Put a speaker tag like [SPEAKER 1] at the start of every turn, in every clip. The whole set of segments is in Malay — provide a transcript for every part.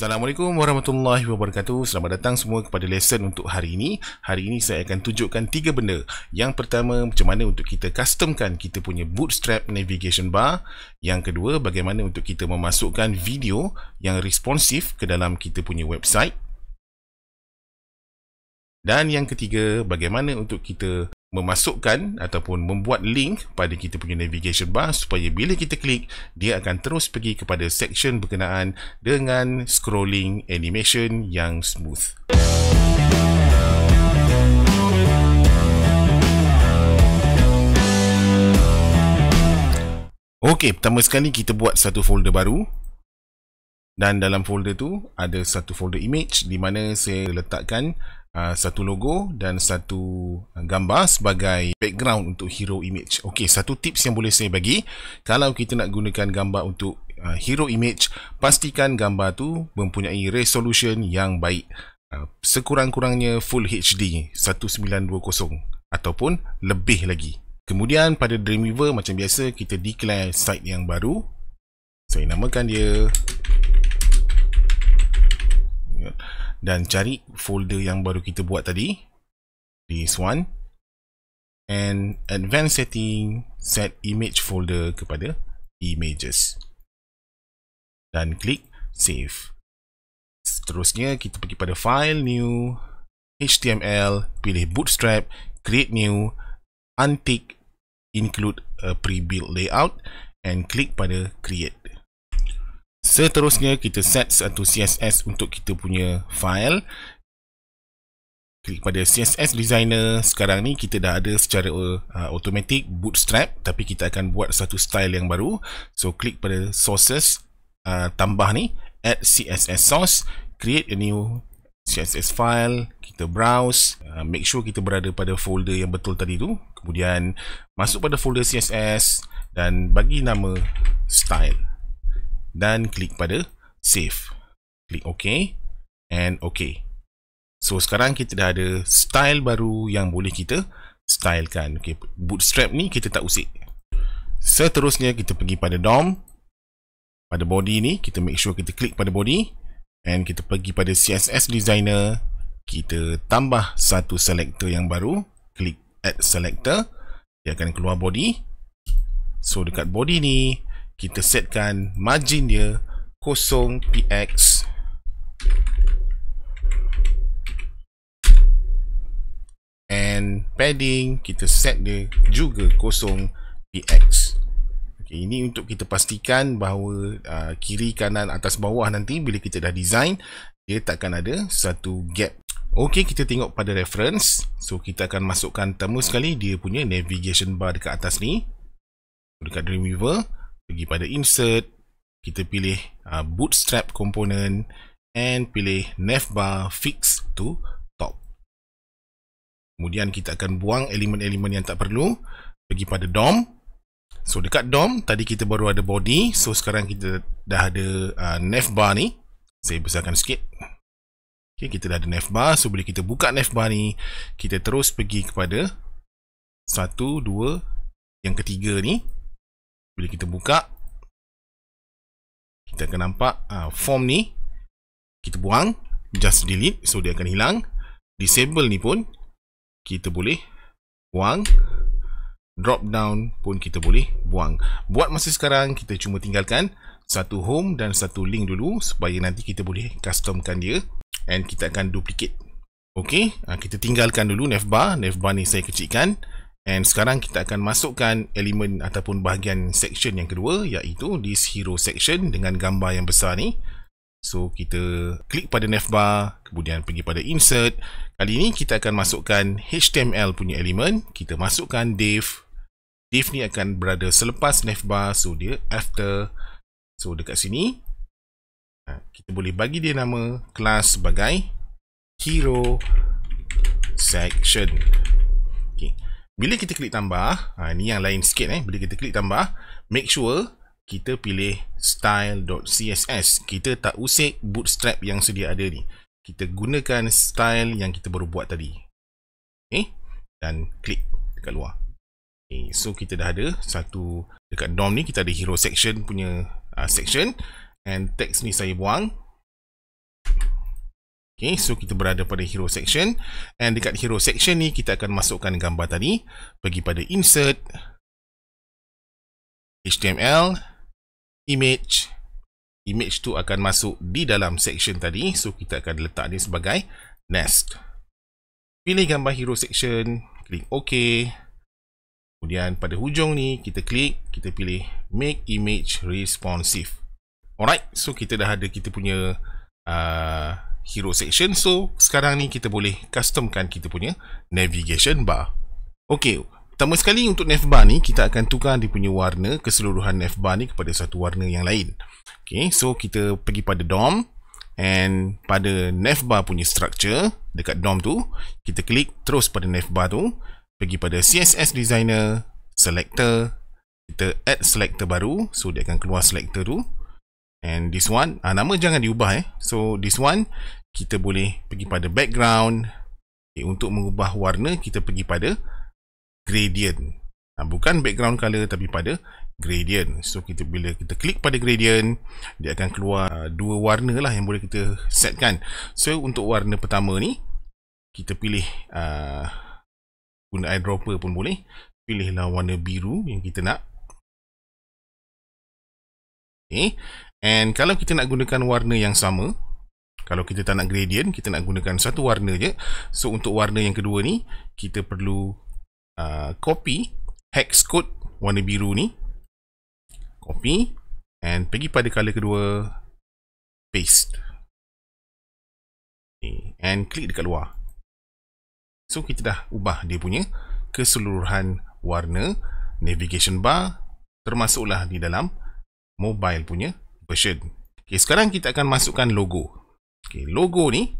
[SPEAKER 1] Assalamualaikum warahmatullahi wabarakatuh. Selamat datang semua kepada lesson untuk hari ini. Hari ini saya akan tunjukkan 3 benda. Yang pertama, macam mana untuk kita customkan kita punya Bootstrap navigation bar. Yang kedua, bagaimana untuk kita memasukkan video yang responsif ke dalam kita punya website. Dan yang ketiga, bagaimana untuk kita memasukkan ataupun membuat link pada kita punya navigation bar supaya bila kita klik, dia akan terus pergi kepada section berkenaan dengan scrolling animation yang smooth. Okey, pertama sekali kita buat satu folder baru. Dan dalam folder tu ada satu folder image di mana saya letakkan satu logo dan satu gambar sebagai background untuk hero image. Okey, satu tips yang boleh saya bagi, kalau kita nak gunakan gambar untuk hero image, pastikan gambar tu mempunyai resolution yang baik. Sekurang-kurangnya Full HD 1920 ataupun lebih lagi. Kemudian pada Dreamweaver macam biasa kita declare site yang baru. Saya namakan dia dan cari folder yang baru kita buat tadi, this one, and advanced setting, set image folder kepada images dan klik save. Seterusnya kita pergi pada file, new, HTML, pilih Bootstrap, create new, untick include a pre-built layout and klik pada create. Seterusnya kita set satu CSS untuk kita punya file. Klik pada CSS designer. Sekarang ni kita dah ada secara automatic Bootstrap, tapi kita akan buat satu style yang baru. So klik pada sources, tambah ni add CSS source, create a new CSS file, kita browse, make sure kita berada pada folder yang betul tadi tu. Kemudian masuk pada folder CSS dan bagi nama style. Dan klik pada save, klik OK and OK. So sekarang kita dah ada style baru yang boleh kita stylekan. Okay, Bootstrap ni kita tak usik. Seterusnya kita pergi pada DOM. Pada body ni kita make sure kita klik pada body and kita pergi pada CSS designer. Kita tambah satu selector yang baru, klik add selector, dia akan keluar body. So dekat body ni kita setkan margin dia 0 px and padding kita set dia juga 0 px. Okay, ini untuk kita pastikan bahawa kiri, kanan, atas, bawah nanti bila kita dah design dia takkan ada satu gap. Okey, kita tengok pada reference. So kita akan masukkan pertama sekali dia punya navigation bar dekat atas ni. Dekat Dreamweaver, pergi pada insert, kita pilih Bootstrap component and pilih navbar fix to top. Kemudian kita akan buang elemen-elemen yang tak perlu, pergi pada DOM. So dekat DOM tadi kita baru ada body, so sekarang kita dah ada navbar ni. Saya besarkan sikit. Okay, kita dah ada navbar, so bila kita buka navbar ni, kita terus pergi kepada 1, 2, yang ketiga ni. Bila kita buka, kita akan nampak form ni kita buang, just delete, so dia akan hilang. Disable ni pun kita boleh buang, drop down pun kita boleh buang. Buat masa sekarang kita cuma tinggalkan satu home dan satu link dulu supaya nanti kita boleh customkan dia and kita akan duplicate. Okey, kita tinggalkan dulu navbar ni saya kecilkan. And sekarang kita akan masukkan elemen ataupun bahagian section yang kedua, iaitu this hero section dengan gambar yang besar ni. So kita klik pada navbar, kemudian pergi pada insert. Kali ini kita akan masukkan HTML punya elemen. Kita masukkan div. Div ni akan berada selepas navbar, so dia after. So dekat sini kita boleh bagi dia nama kelas sebagai hero section. Okay. Bila kita klik tambah, ni yang lain sikit bila kita klik tambah, make sure kita pilih style.css. Kita tak usik Bootstrap yang sedia ada ni. Kita gunakan style yang kita baru buat tadi. Okay? Dan klik dekat luar. Okay, so kita dah ada satu dekat DOM ni, kita ada hero section punya section, and text ni saya buang. Okay, so kita berada pada hero section, and dekat hero section ni kita akan masukkan gambar tadi, pergi pada insert, HTML, image tu akan masuk di dalam section tadi, so kita akan letak dia sebagai nest. Pilih gambar hero section, klik OK. Kemudian pada hujung ni kita klik, kita pilih make image responsive. Alright, so kita dah ada kita punya hero section. So sekarang ni kita boleh customkan kita punya navigation bar. Ok, pertama sekali untuk navbar ni kita akan tukar dia punya warna, keseluruhan navbar ni kepada satu warna yang lain. Ok, so kita pergi pada DOM, and pada navbar punya structure dekat DOM tu kita klik terus pada navbar tu, pergi pada CSS designer, selector, kita add selector baru, so dia akan keluar selector tu. And this one, nama jangan diubah So this one, kita boleh pergi pada background. Okay, untuk mengubah warna, kita pergi pada gradient. Bukan background color, tapi pada gradient. So bila kita klik pada gradient, dia akan keluar dua warna lah yang boleh kita setkan. So untuk warna pertama ni, kita pilih guna eyedropper pun boleh. Pilihlah warna biru yang kita nak. Okay. And kalau kita nak gunakan warna yang sama, kalau kita tak nak gradient, kita nak gunakan satu warna je. So untuk warna yang kedua ni, kita perlu copy hex code warna biru ni, copy, and pergi pada color kedua, paste, okay. And klik dekat luar. So kita dah ubah dia punya keseluruhan warna navigation bar, termasuklah di dalam mobile punya version. Okay, sekarang kita akan masukkan logo. Okay, logo ni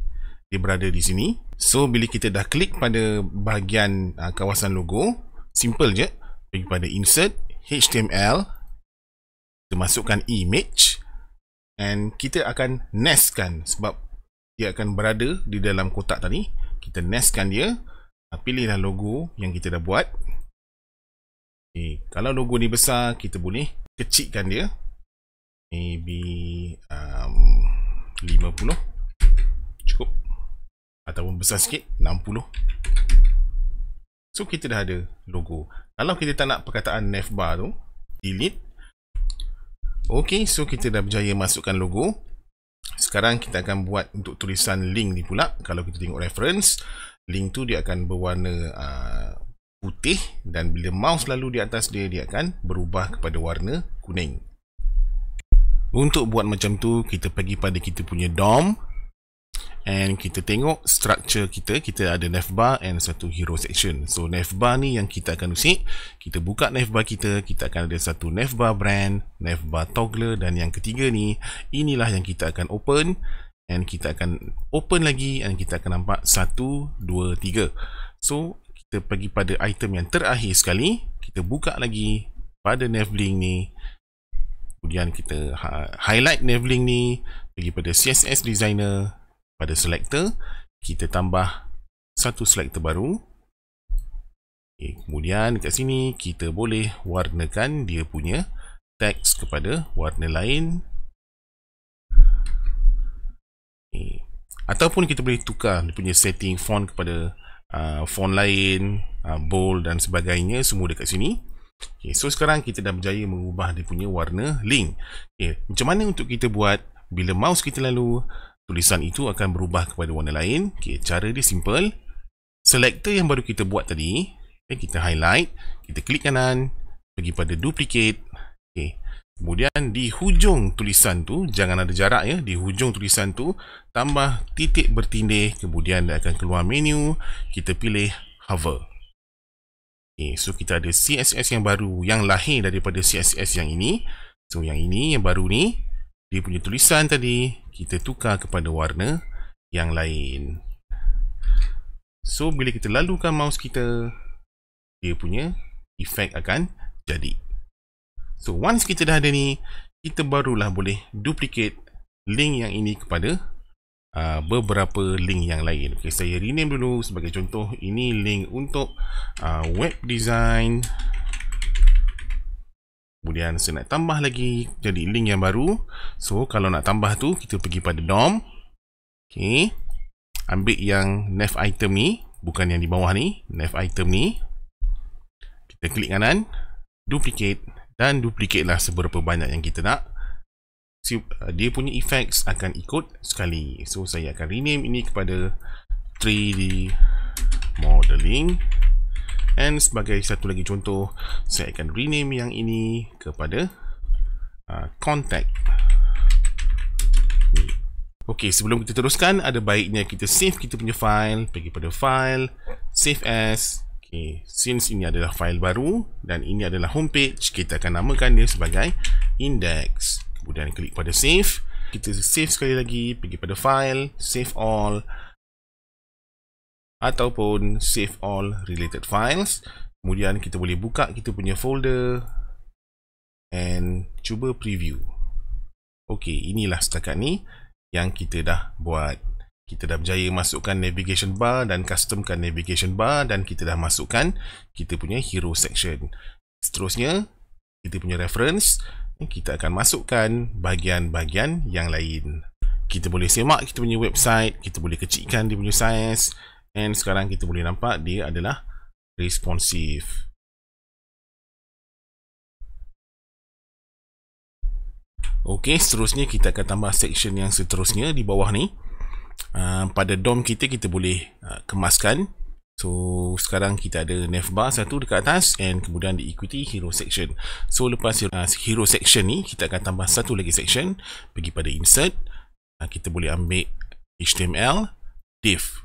[SPEAKER 1] dia berada di sini. So bila kita dah klik pada bahagian kawasan logo, simple je, pergi pada insert, HTML, kita masukkan image, and kita akan nestkan sebab dia akan berada di dalam kotak tadi. Kita nestkan dia. Pilihlah logo yang kita dah buat. Okay, kalau logo ni besar, kita boleh kecilkan dia, maybe 50 cukup, ataupun besar sikit 60. So kita dah ada logo. Kalau kita tak nak perkataan navbar tu, delete. Ok, so kita dah berjaya masukkan logo. Sekarang kita akan buat untuk tulisan link ni pula. Kalau kita tengok reference, link tu dia akan berwarna putih, dan bila mouse lalu di atas dia, dia akan berubah kepada warna kuning. Untuk buat macam tu, kita pergi pada kita punya DOM, and kita tengok structure kita. Kita ada navbar and satu hero section. So navbar ni yang kita akan usik. Kita buka navbar kita, kita akan ada satu navbar brand, navbar toggler, dan yang ketiga ni, inilah yang kita akan open, and kita akan open lagi, and kita akan nampak 1, 2, 3. So kita pergi pada item yang terakhir sekali, kita buka lagi pada navlink ni. Kemudian kita highlight navlink ni, pergi pada CSS designer, pada selector, kita tambah satu selector baru. Okay, kemudian dekat sini kita boleh warnakan dia punya teks kepada warna lain. Okay. Ataupun kita boleh tukar dia punya setting font kepada font lain, bold dan sebagainya, semua dekat sini. Okay, so sekarang kita dah berjaya mengubah dia punya warna link. Okay, macam mana untuk kita buat? Bila mouse kita lalu, tulisan itu akan berubah kepada warna lain. Okay, cara dia simple. Selector yang baru kita buat tadi, okay, kita highlight, kita klik kanan, pergi pada duplicate. Okay. Kemudian di hujung tulisan tu, jangan ada jarak ya, di hujung tulisan tu tambah titik bertindih, kemudian dia akan keluar menu, kita pilih hover. Okay, so kita ada CSS yang baru yang lahir daripada CSS yang ini. So yang ini, yang baru ni, dia punya tulisan tadi kita tukar kepada warna yang lain. So bila kita lalukan mouse kita, dia punya efek akan jadi. So once kita dah ada ni, kita barulah boleh duplicate link yang ini kepada beberapa link yang lain. Okay, saya rename dulu. Sebagai contoh, ini link untuk web design. Kemudian saya nak tambah lagi jadi link yang baru. So kalau nak tambah tu, kita pergi pada DOM. Okay, ambil yang nav item ni, bukan yang di bawah ni, nav item ni. Kita klik kanan, duplicate, dan duplicate lah seberapa banyak yang kita nak. Dia punya effects akan ikut sekali. So saya akan rename ini kepada 3D modeling, and sebagai satu lagi contoh, saya akan rename yang ini kepada contact. Ok, sebelum kita teruskan, ada baiknya kita save kita punya file. Pergi pada file, save as. Ok, since ini adalah file baru dan ini adalah homepage, kita akan namakan dia sebagai index. Kemudian klik pada save. Kita save sekali lagi, pergi pada file, save all, ataupun save all related files. Kemudian kita boleh buka kita punya folder and cuba preview. Ok, inilah setakat ni yang kita dah buat. Kita dah berjaya masukkan navigation bar dan customkan navigation bar, dan kita dah masukkan kita punya hero section. Seterusnya, kita punya reference, kita akan masukkan bahagian-bahagian yang lain. Kita boleh semak kita punya website, kita boleh kecilkan dia punya size, and sekarang kita boleh nampak dia adalah responsive. Ok, seterusnya kita akan tambah section yang seterusnya di bawah ni. Pada DOM kita boleh kemaskan. So sekarang kita ada navbar satu dekat atas, and kemudian diikuti hero section. So lepas hero section ni, kita akan tambah satu lagi section. Pergi pada insert, kita boleh ambil HTML div.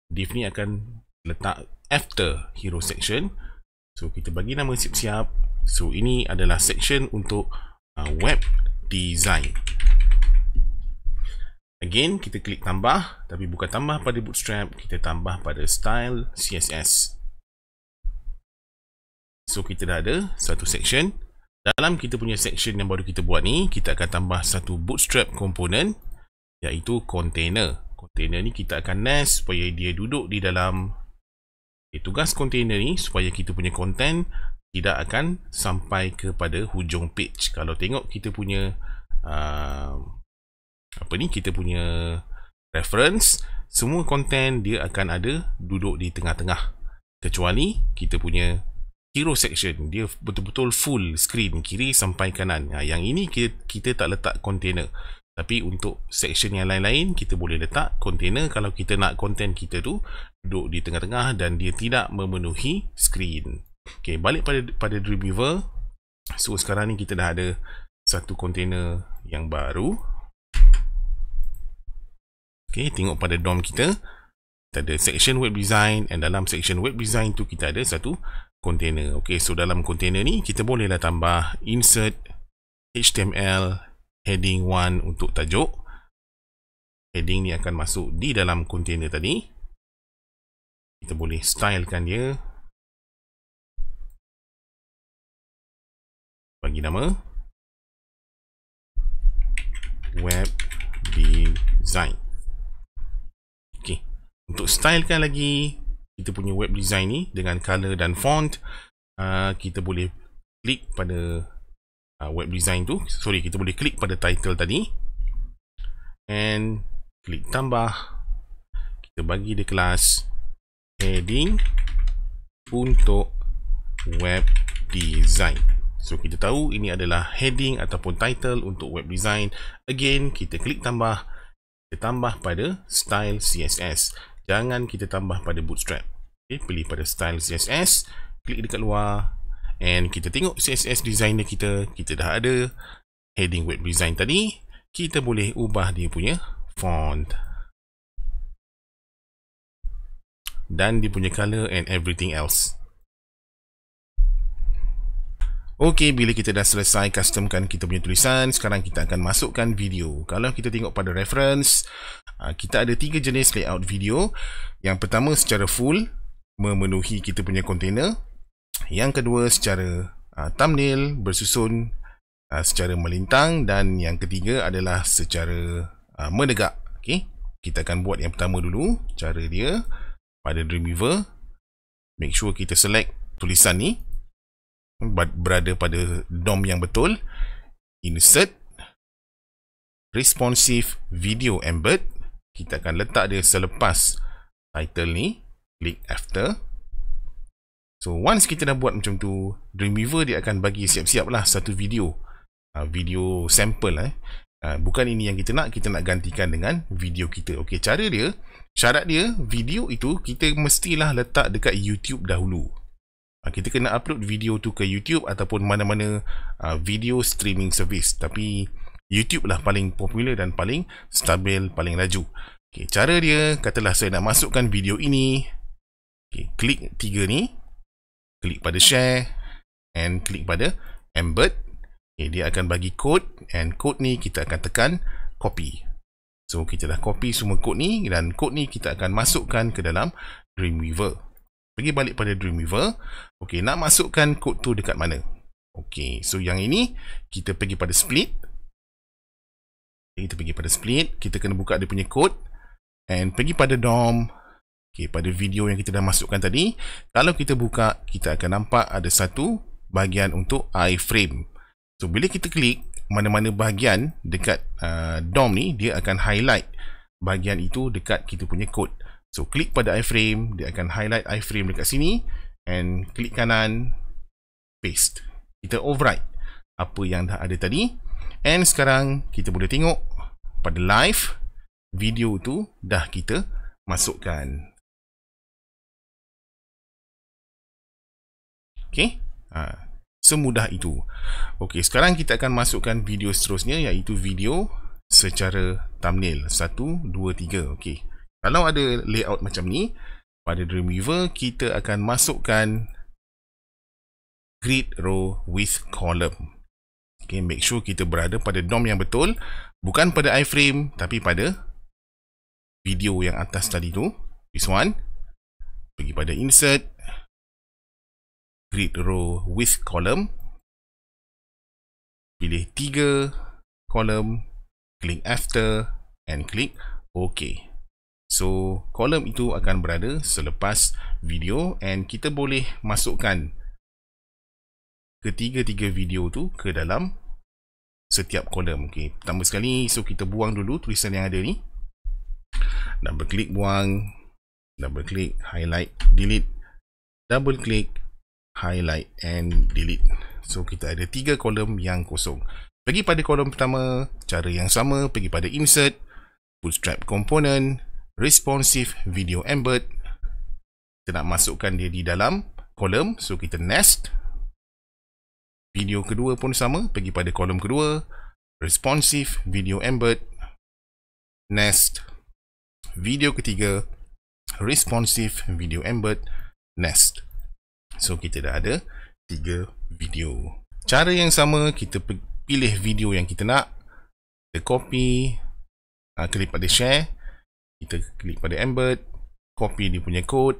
[SPEAKER 1] Div ni akan letak after hero section. So kita bagi nama siap-siap. So ini adalah section untuk web design. Again, kita klik tambah, tapi bukan tambah pada Bootstrap, kita tambah pada style CSS. So kita dah ada satu section. Dalam kita punya section yang baru kita buat ni, kita akan tambah satu Bootstrap component, iaitu container. Container ni kita akan nest supaya dia duduk di dalam. Tugas container ni supaya kita punya content tidak akan sampai kepada hujung page. Kalau tengok kita punya kita punya reference, semua content dia akan ada duduk di tengah-tengah, kecuali kita punya hero section, dia betul-betul full screen kiri sampai kanan. Yang ini kita tak letak container, tapi untuk section yang lain-lain kita boleh letak container kalau kita nak content kita tu duduk di tengah-tengah dan dia tidak memenuhi screen. Ok, balik pada Dreamweaver. So sekarang ni kita dah ada satu container yang baru. Okay, tengok pada DOM kita ada section web design, dan dalam section web design tu kita ada satu container. Okay, so dalam container ni kita bolehlah tambah insert HTML heading 1 untuk tajuk. Heading ni akan masuk di dalam container tadi. Kita boleh stylekan dia, bagi nama web design. Untuk stylekan lagi kita punya web design ni dengan color dan font, kita boleh klik pada web design tu. Sorry, kita boleh klik pada title tadi and klik tambah. Kita bagi dia kelas heading untuk web design. So kita tahu ini adalah heading ataupun title untuk web design. Again, kita klik tambah. Kita tambah pada style CSS. Jangan kita tambah pada Bootstrap. Okay, pilih pada style CSS, klik dekat luar, and kita tengok CSS designer kita dah ada heading web design tadi. Kita boleh ubah dia punya font dan dia punya color and everything else. Ok, bila kita dah selesai customkan kita punya tulisan, sekarang kita akan masukkan video. Kalau kita tengok pada reference, kita ada 3 jenis layout video. Yang pertama secara full, memenuhi kita punya container. Yang kedua secara thumbnail, bersusun secara melintang. Dan yang ketiga adalah secara menegak. Okay, kita akan buat yang pertama dulu. Cara dia pada Dreamweaver, make sure kita select tulisan ni berada pada DOM yang betul. Insert responsive video embed. kita akan letak dia selepas title ni. Klik after. So once kita dah buat macam tu, Dreamweaver dia akan bagi siap-siap lah satu video, video sampel. Bukan ini yang kita nak gantikan dengan video kita. Okey, cara dia, syarat dia, video itu kita mestilah letak dekat YouTube dahulu. Kita kena upload video tu ke YouTube ataupun mana-mana video streaming service. Tapi YouTube lah paling popular dan paling stabil, paling laju. Okey, cara dia, katalah saya nak masukkan video ini. Okey, klik 3 ni. Klik pada share and klik pada embed. Okay, dia akan bagi kod, and kod ni kita akan tekan copy. So kita dah copy semua kod ni, dan kod ni kita akan masukkan ke dalam Dreamweaver. Pergi balik pada Dreamweaver. Okey, nak masukkan kod tu dekat mana? Okey, so yang ini kita pergi pada split. Kita pergi pada split, kita kena buka dia punya kod and pergi pada DOM. Okay, pada video yang kita dah masukkan tadi, kalau kita buka, kita akan nampak ada satu bahagian untuk iframe. So bila kita klik mana-mana bahagian dekat DOM ni, dia akan highlight bahagian itu dekat kita punya kod. So klik pada iframe, dia akan highlight iframe dekat sini, and klik kanan, paste. Kita override apa yang dah ada tadi, and sekarang kita boleh tengok pada live video tu dah kita masukkan. Okey, semudah itu. Okey, sekarang kita akan masukkan video seterusnya, iaitu video secara thumbnail 1, 2, 3. Okey, kalau ada layout macam ni pada Dreamweaver, kita akan masukkan grid row with column. Okey, make sure kita berada pada DOM yang betul, bukan pada iframe tapi pada video yang atas tadi tu. This one, pergi pada insert, grid row with column, pilih 3 column, klik after and klik OK. So column itu akan berada selepas video, and kita boleh masukkan ketiga-tiga video tu ke dalam setiap column. Okey, pertama sekali, so kita buang dulu tulisan yang ada ni. Double klik buang, double klik highlight delete, double klik highlight and delete. So kita ada 3 kolom yang kosong. Pergi pada kolom pertama, cara yang sama, pergi pada insert, bootstrap component, responsive video embed. Kita nak masukkan dia di dalam kolom, so kita nest. Video kedua pun sama, pergi pada kolom kedua, responsive video embed, nest. Video ketiga, responsive video embed, nest. So kita dah ada 3 video. Cara yang sama, kita pilih video yang kita nak, kita copy, klik pada share, kita klik pada embed, copy dia punya kod,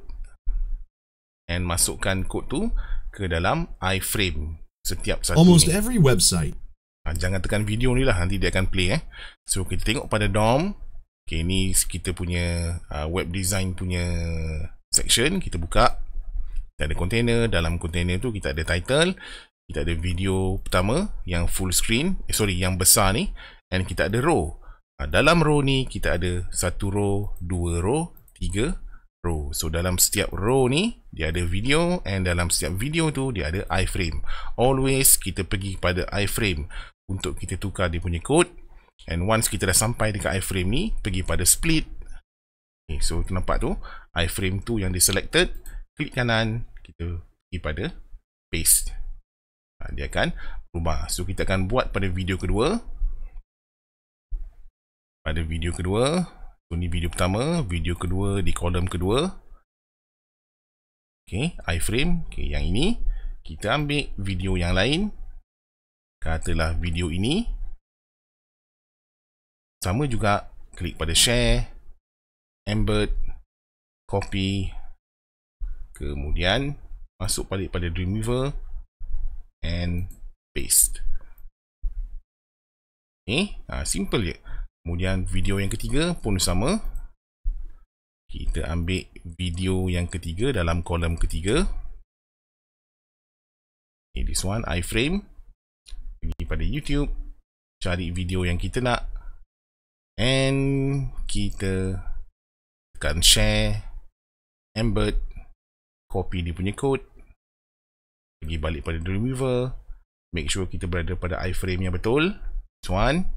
[SPEAKER 1] and masukkan kod tu ke dalam iframe setiap satu.
[SPEAKER 2] Almost every website.
[SPEAKER 1] Jangan tekan video ni lah, nanti dia akan play. So kita tengok pada DOM. Okay, ni kita punya web design punya section. Kita buka. Kita ada container, dalam container tu kita ada title, kita ada video pertama yang full screen, yang besar ni, and kita ada row. Dalam row ni kita ada 1 row, 2 row, 3 row. So dalam setiap row ni dia ada video, and dalam setiap video tu dia ada iframe. Always kita pergi pada iframe untuk kita tukar dia punya kod, and once kita dah sampai dekat iframe ni, pergi pada split. Okay, so nampak tu iframe tu yang di selected, klik kanan, kita pergi pada paste. Dia akan berubah. So kita akan buat pada video kedua. Pada video kedua, so ni video pertama, video kedua di kolom kedua. Okay, iframe. Okay, yang ini kita ambil video yang lain, katalah video ini. Sama juga, klik pada share, embed, copy, kemudian masuk balik pada Dreamweaver and paste. Okay, simple je. Kemudian video yang ketiga pun sama. Kita ambil video yang ketiga dalam kolom ketiga. Okay, this one iframe. Pergi pada YouTube, cari video yang kita nak, and kita tekan share, embed, copy dia punya code, pergi balik pada Dreamweaver, make sure kita berada pada iframe yang betul. This one,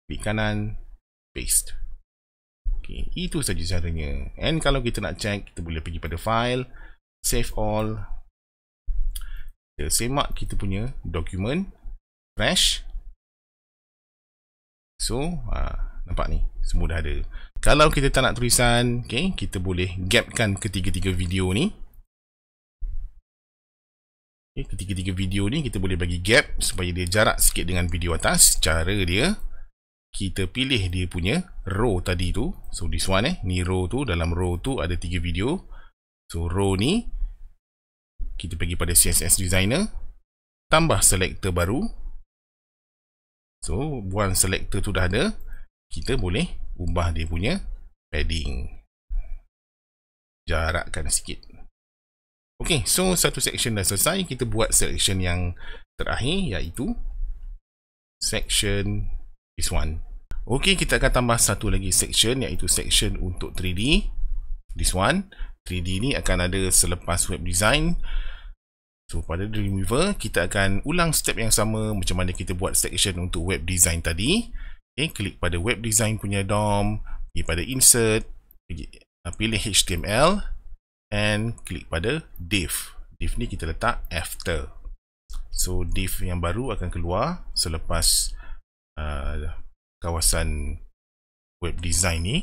[SPEAKER 1] klik kanan, paste. Okay, itu saja caranya. And kalau kita nak check, kita boleh pergi pada file, save all, kita semak kita punya dokumen, fresh. So nampak ni, semua dah ada. Kalau kita tak nak tulisan, okay, kita boleh gapkan ketiga-tiga video ni. Okay, ketiga-tiga video ni kita boleh bagi gap supaya dia jarak sikit dengan video atas. Cara dia, kita pilih dia punya row tadi tu. So this one ni row tu, dalam row tu ada 3 video. So row ni kita pergi pada CSS Designer, tambah selector baru. So buang selector tu dah ada, kita boleh ubah dia punya padding, jarakkan sikit. Ok, so satu section dah selesai. Kita buat section yang terakhir, iaitu section this one. Ok, kita akan tambah satu lagi section, iaitu section untuk 3D. This one, 3D ni akan ada selepas web design. So pada Dreamweaver, kita akan ulang step yang sama macam mana kita buat section untuk web design tadi. Ok, klik pada web design punya DOM, pergi pada insert, pilih HTML, and klik pada div. Div ni kita letak after. So div yang baru akan keluar selepas kawasan web design ni.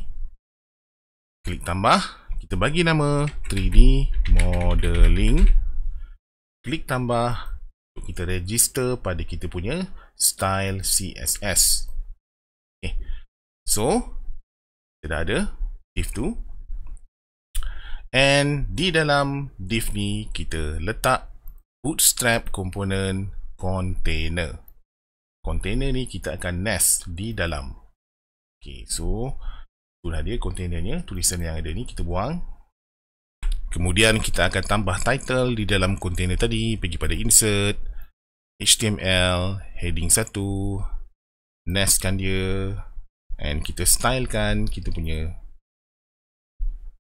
[SPEAKER 1] Klik tambah, kita bagi nama 3D modeling. Klik tambah, kita register pada kita punya style CSS. Okay. So kita dah ada div tu. And di dalam div ni kita letak bootstrap component container. Container ni kita akan nest di dalam. Okay, so itulah dia kontainernya. Tulisan yang ada ni kita buang. Kemudian kita akan tambah title di dalam container tadi. Pergi pada insert, HTML, heading 1, nestkan dia, and kita stylekan kita punya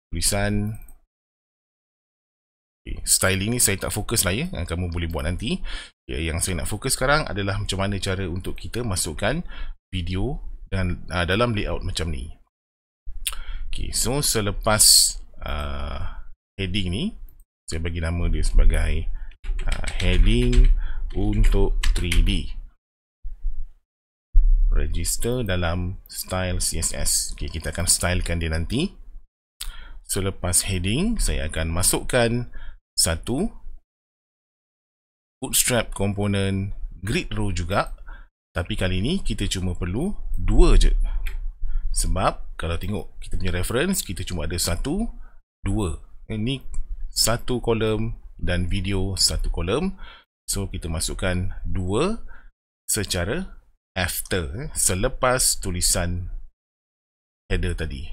[SPEAKER 1] tulisan. Okay, styling ni saya tak fokus lah ya, kamu boleh buat nanti. Yang saya nak fokus sekarang adalah macam mana cara untuk kita masukkan video dan dalam layout macam ni. Okay, so selepas heading ni, saya bagi nama dia sebagai heading untuk 3D. Register dalam style CSS. Okay, kita akan stylekan dia nanti. Selepas heading, saya akan masukkan satu bootstrap component grid row juga, tapi kali ni kita cuma perlu 2 je. Sebab kalau tengok kita punya reference, kita cuma ada 1, 2. Ini 1 kolom dan video 1 kolom. So kita masukkan 2 secara after, selepas tulisan header tadi.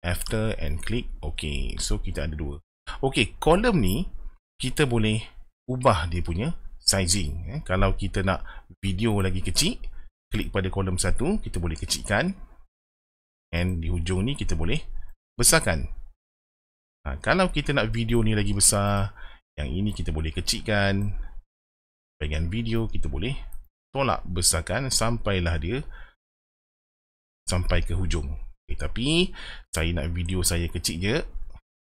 [SPEAKER 1] After and click OK. So kita ada 2. OK, kolom ni kita boleh ubah dia punya sizing. Kalau kita nak video lagi kecil, klik pada kolom 1, kita boleh kecilkan. And di hujung ni kita boleh besarkan. Kalau kita nak video ni lagi besar, yang ini kita boleh kecilkan. Bahagian video kita boleh tolak besarkan sampailah dia sampai ke hujung. Okay, tapi saya nak video saya kecil je,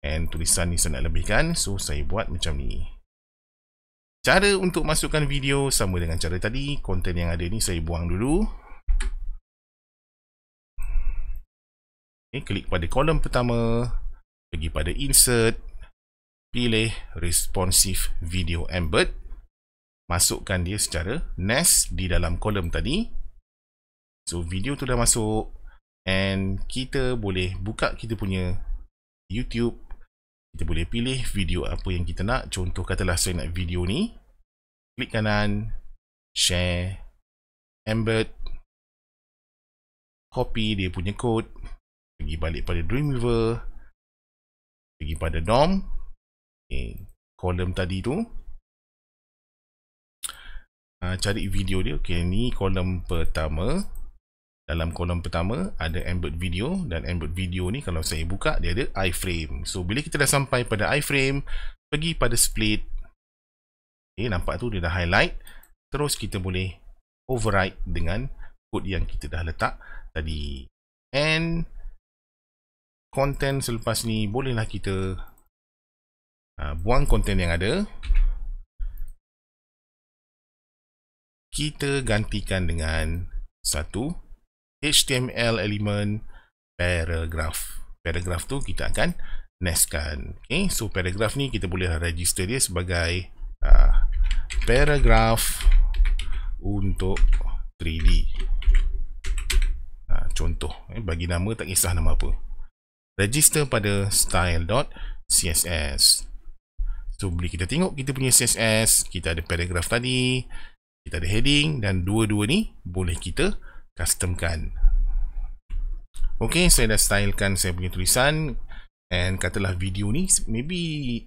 [SPEAKER 1] and tulisan ni saya nak lebihkan, so saya buat macam ni. Cara untuk masukkan video sama dengan cara tadi. Konten yang ada ni saya buang dulu. Okay, klik pada kolom pertama, pergi pada insert, pilih responsive video embed, masukkan dia secara nest di dalam kolom tadi. So video tu dah masuk, and kita boleh buka kita punya YouTube. Kita boleh pilih video apa yang kita nak. Contoh katalah saya nak video ni. Klik kanan, share, embed, copy dia punya code, pergi balik pada Dreamweaver, pergi pada DOM, okay, kolom tadi tu, cari video dia. Okay, ni kolom pertama. Dalam kolom pertama ada embed video, dan embed video ni kalau saya buka dia ada iframe. So bila kita dah sampai pada iframe, pergi pada split. Okay, nampak tu dia dah highlight. Terus kita boleh override dengan kod yang kita dah letak tadi. And content selepas ni bolehlah kita buang konten yang ada. Kita gantikan dengan satu HTML element paragraph. Paragraph tu kita akan nestkan. Okay, so paragraph ni kita boleh register dia sebagai paragraph untuk 3D. Contoh, bagi nama tak kisah nama apa. Register pada style.css. So bila kita tengok kita punya CSS, kita ada paragraph tadi, kita ada heading, dan dua-dua ni boleh kita customkan. Ok, saya dah stylekan saya punya tulisan. And katalah video ni maybe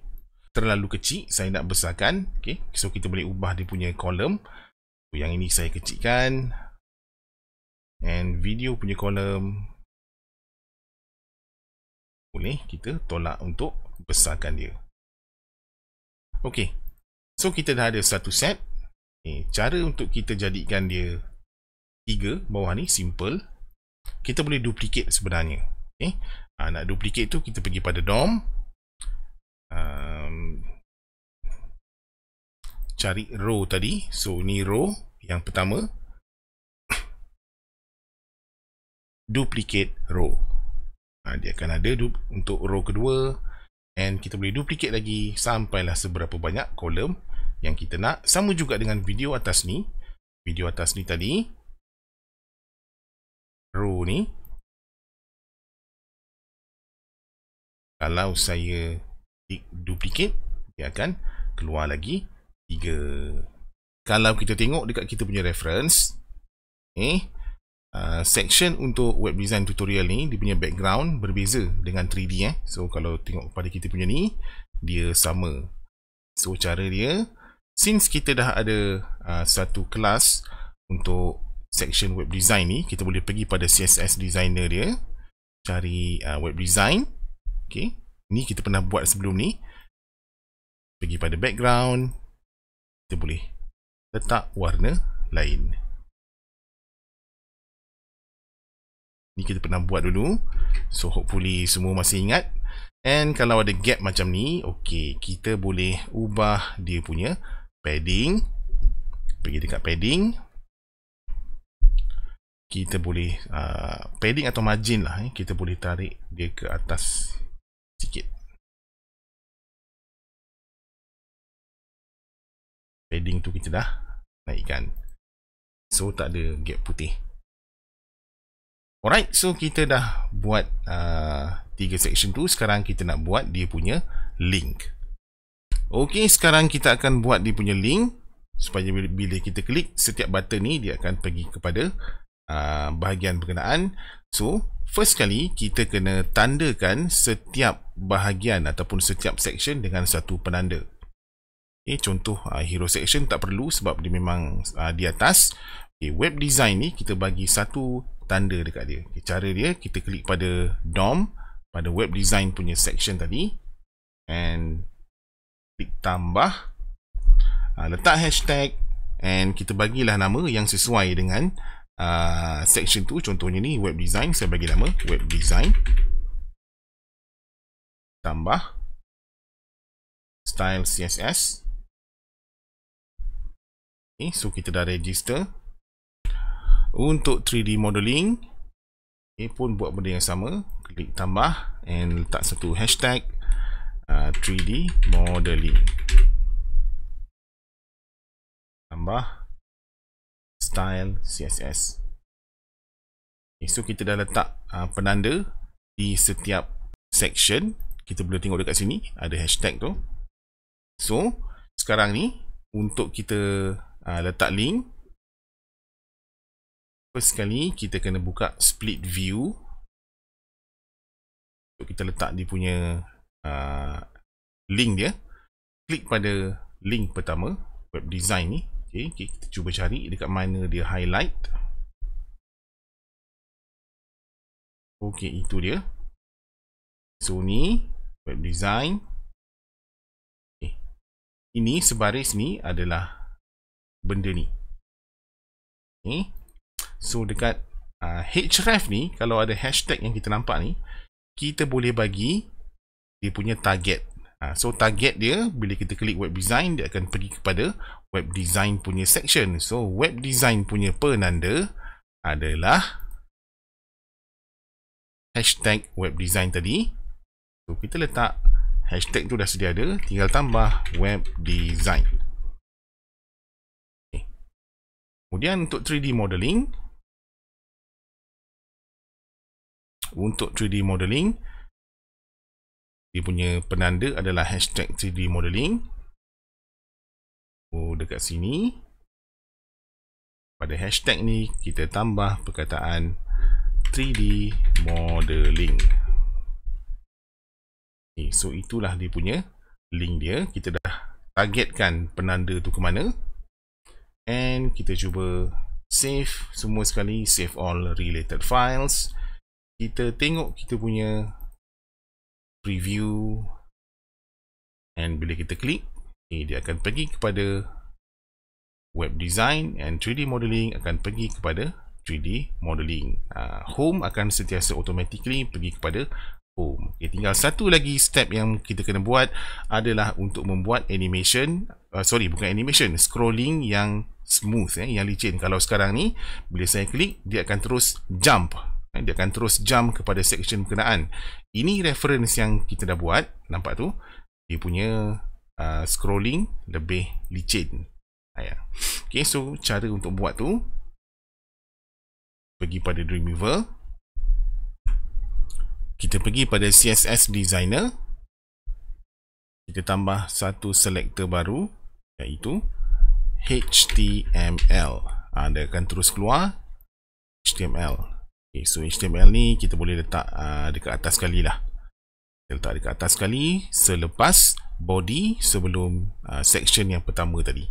[SPEAKER 1] terlalu kecil, saya nak besarkan. Ok, so kita boleh ubah dia punya kolom. Yang ini saya kecilkan. And video punya kolom boleh kita tolak untuk besarkan dia. Ok, so kita dah ada satu set. Cara untuk kita jadikan dia 3 bawah ni simple. Kita boleh duplicate sebenarnya. Okay. Nak duplicate tu kita pergi pada DOM, cari row tadi. So ni row yang pertama, duplicate row. Dia akan ada untuk row kedua, and kita boleh duplicate lagi sampailah seberapa banyak kolom yang kita nak. Sama juga dengan video atas ni. Video atas ni tadi, row ni, kalau saya duplicate, dia akan keluar lagi 3. Kalau kita tengok dekat kita punya reference, section untuk web design tutorial ni, dia punya background berbeza dengan 3D. So kalau tengok pada kita punya ni, dia sama. So cara dia, since kita dah ada satu kelas untuk section web design ni, kita boleh pergi pada CSS designer dia, cari web design. Okay, ni kita pernah buat sebelum ni. Pergi pada background, kita boleh letak warna lain. Ni kita pernah buat dulu. So hopefully semua masih ingat. And kalau ada gap macam ni, okay, kita boleh ubah dia punya padding. Pergi dekat padding. Kita boleh padding atau margin lah. Kita boleh tarik dia ke atas sikit. Padding tu kita dah naikkan. So tak ada gap putih. Alright, so kita dah buat 3 section tu. Sekarang kita nak buat dia punya link. Ok, sekarang kita akan buat dia punya link supaya bila kita klik setiap button ni, dia akan pergi kepada bahagian berkenaan. So first kali kita kena tandakan setiap bahagian ataupun setiap section dengan satu penanda. Okay, contoh hero section tak perlu sebab dia memang di atas. Okay, web design ni kita bagi satu tanda dekat dia. Okay, cara dia, kita klik pada DOM, pada web design punya section tadi, and klik tambah, letak hashtag, and kita bagilah nama yang sesuai dengan section tu. Contohnya ni web design, saya bagi nama web design, tambah style CSS. Okay, so kita dah register. Untuk 3D modeling, okay, pun buat benda yang sama. Klik tambah and letak satu hashtag 3D modeling, tambah style CSS. Okay, so kita dah letak penanda di setiap section. Kita boleh tengok dekat sini ada hashtag tu. So sekarang ni untuk kita letak link, first sekali kita kena buka split view. So, kita letak dia punya link dia. Klik pada link pertama, web design ni. Okay, kita cuba cari dekat mana dia highlight. Okey, itu dia. So ni web design. Ini sebaris ni adalah benda ni. Okay. So dekat href ni, kalau ada hashtag yang kita nampak ni, kita boleh bagi dia punya target. So target dia, bila kita klik web design, dia akan pergi kepada web design punya section. So web design punya penanda adalah hashtag web design tadi. So kita letak hashtag tu dah sedia ada, tinggal tambah web design. Okay. Kemudian untuk 3D modeling, dia punya penanda adalah hashtag 3D modeling. Oh, dekat sini pada hashtag ni kita tambah perkataan 3D modeling. Okay, so itulah dia punya link dia. Kita dah targetkan penanda tu ke mana. And kita cuba save semua sekali, save all related files. Kita tengok kita punya preview, and bila kita klik, dia akan pergi kepada web design, and 3D modeling akan pergi kepada 3D modeling. Home akan sentiasa automatically pergi kepada home. Okay, tinggal satu lagi step yang kita kena buat adalah untuk membuat animation, scrolling yang smooth, yang licin. Kalau sekarang ni bila saya klik, dia akan terus jump. Dia akan terus jump kepada section berkenaan. Ini reference yang kita dah buat. Nampak tu? Dia punya scrolling lebih licin. Okay, so cara untuk buat tu, pergi pada Dreamweaver. Kita pergi pada CSS Designer. Kita tambah satu selector baru, iaitu HTML. Dia akan terus keluar HTML. Okay, so HTML ni kita boleh letak dekat atas sekali lah. Kita letak dekat atas sekali selepas body, sebelum section yang pertama tadi.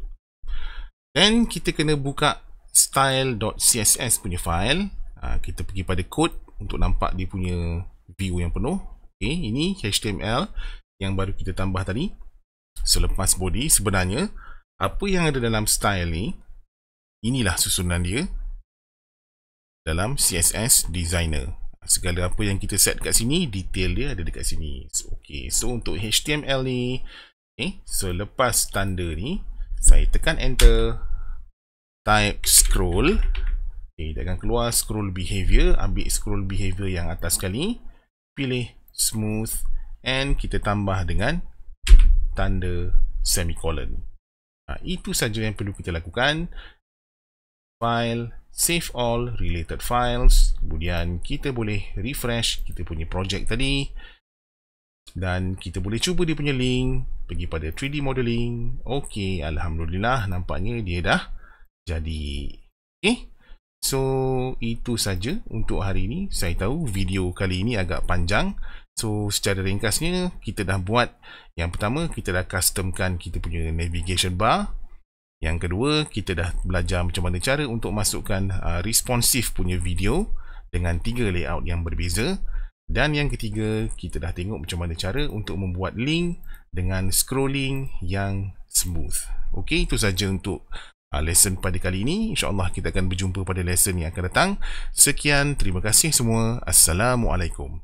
[SPEAKER 1] Dan kita kena buka style.css punya file. Kita pergi pada code untuk nampak dia punya view yang penuh. Okay, ini HTML yang baru kita tambah tadi selepas body. Sebenarnya apa yang ada dalam style ni, inilah susunan dia dalam CSS Designer. Segala apa yang kita set kat sini, detail dia ada dekat sini. Okay, so untuk HTML ni, so lepas tanda ni, saya tekan enter, type scroll. Okay, dia akan keluar scroll behavior. Ambil scroll behavior yang atas sekali, pilih smooth, and kita tambah dengan tanda semicolon. Itu saja yang perlu kita lakukan. File, save all related files. Kemudian kita boleh refresh kita punya project tadi, dan kita boleh cuba dia punya link, pergi pada 3D modeling. Ok, Alhamdulillah, nampaknya dia dah jadi. Ok, so itu saja untuk hari ini. Saya tahu video kali ini agak panjang. So secara ringkasnya, kita dah buat yang pertama, kita dah customkan kita punya navigation bar. Yang kedua, kita dah belajar macam mana cara untuk masukkan responsif punya video dengan 3 layout yang berbeza. Dan yang ketiga, kita dah tengok macam mana cara untuk membuat link dengan scrolling yang smooth. Okey, itu saja untuk lesson pada kali ini. InsyaAllah kita akan berjumpa pada lesson yang akan datang. Sekian, terima kasih semua. Assalamualaikum.